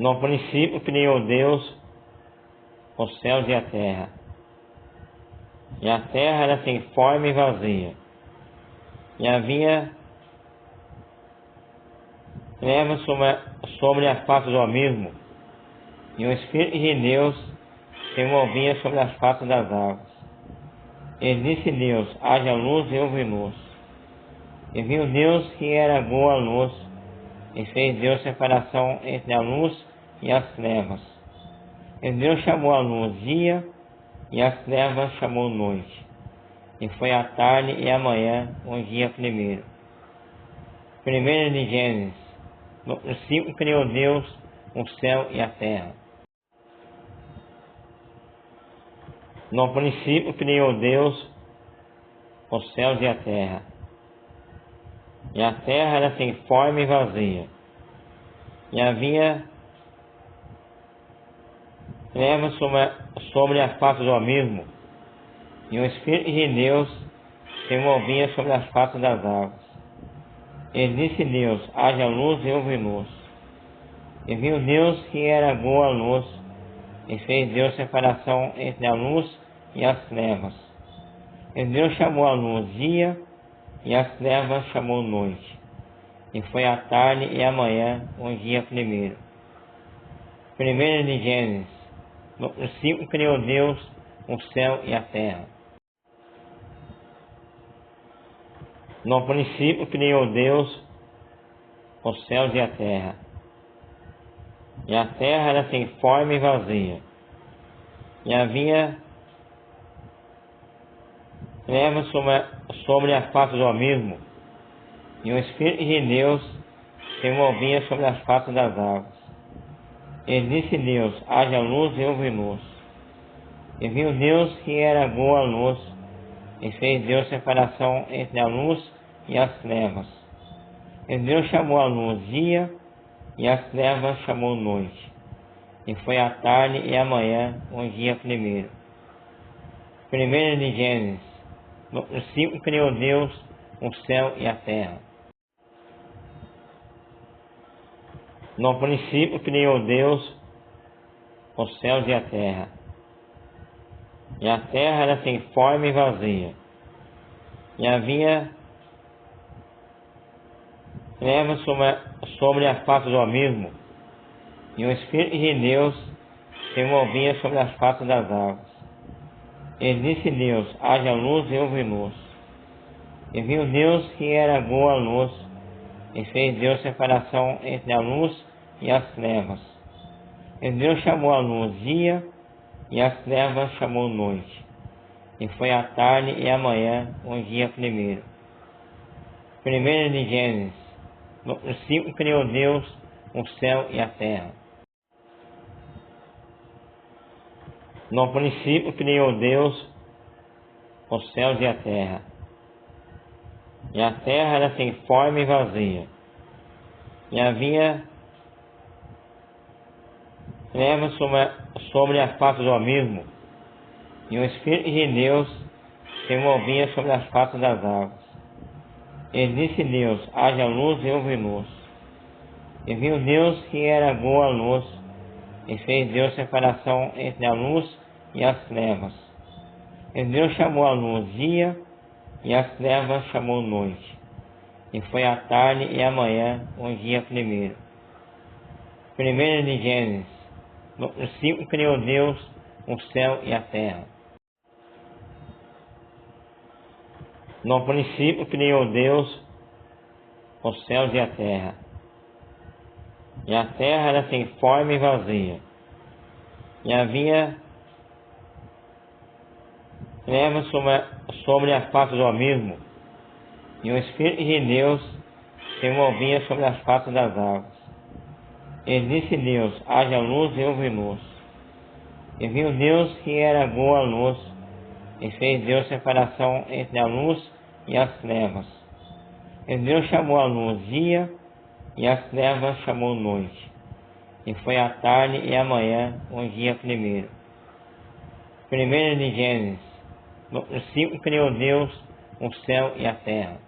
No princípio criou Deus os céus e a terra. E a terra era sem forma e vazia. E havia trevas sobre a face do abismo. E o Espírito de Deus se movia sobre a face das águas. E disse Deus: haja luz, e houve luz. E viu Deus que era boa a luz, e fez Deus separação entre a luz e as trevas. E Deus chamou a luz dia, e as trevas chamou noite. E foi a tarde e a manhã, o dia primeiro. Primeiro de Gênesis. No princípio criou Deus o céu e a terra. No princípio criou Deus os céus e a terra. E a terra era sem forma e vazia. E havia trevas sobre a face do abismo. E o Espírito de Deus se movia sobre a face das águas. E disse Deus: haja luz, e houve luz. E viu Deus que era boa a luz, e fez Deus separação entre a luz e as trevas. E Deus chamou a luz dia, e as trevas chamou noite. E foi a tarde e a manhã, o dia primeiro. Primeiro de Gênesis. No princípio criou Deus o céu e a terra. No princípio criou Deus os céus e a terra. E a terra era sem forma e vazia. E havia trevas sobre a face do abismo. E o Espírito de Deus se movia sobre a face das águas. E disse Deus: haja luz, e houve luz. E viu Deus que era boa a luz, e fez Deus separação entre a luz e as trevas. E Deus chamou a luz dia, e as trevas chamou noite. E foi a tarde e a manhã, o dia primeiro. Primeiro de Gênesis. No princípio criou Deus o céu e a terra. No princípio criou Deus os céus e a terra. E a terra era sem forma e vazia. E havia trevas sobre a face do abismo. E o Espírito de Deus se movia sobre a face das águas. E disse Deus: haja luz, e houve luz. E viu Deus que era boa a luz, e fez Deus separação entre a luz e as trevas. E Deus chamou a luz dia, e as trevas chamou noite. E foi a tarde e a manhã, o dia primeiro. Primeiro de Gênesis. No princípio criou Deus o céu e a terra. No princípio criou Deus os céus e a terra. E a terra era sem forma e vazia. E havia trevas sobre a face do abismo. E o Espírito de Deus se movia sobre a face das águas. E disse Deus: haja luz, e houve luz. E viu Deus que era boa a luz, e fez Deus separação entre a luz e as trevas. E Deus chamou a luz dia, e as trevas chamou noite. E foi a tarde e a manhã, o dia primeiro. Primeiro de Gênesis. No princípio criou Deus o céu e a terra. No princípio criou Deus os céus e a terra. E a terra era sem forma e vazia. E havia trevas sobre a face do abismo. E o Espírito de Deus se movia sobre a face das águas. E disse Deus: haja luz, e houve luz. E viu Deus que era boa a luz, e fez Deus separação entre a luz e as trevas. E Deus chamou a luz dia, e as trevas chamou noite. E foi a tarde e a manhã, o dia primeiro. Primeiro de Gênesis. No princípio criou Deus o céu e a terra.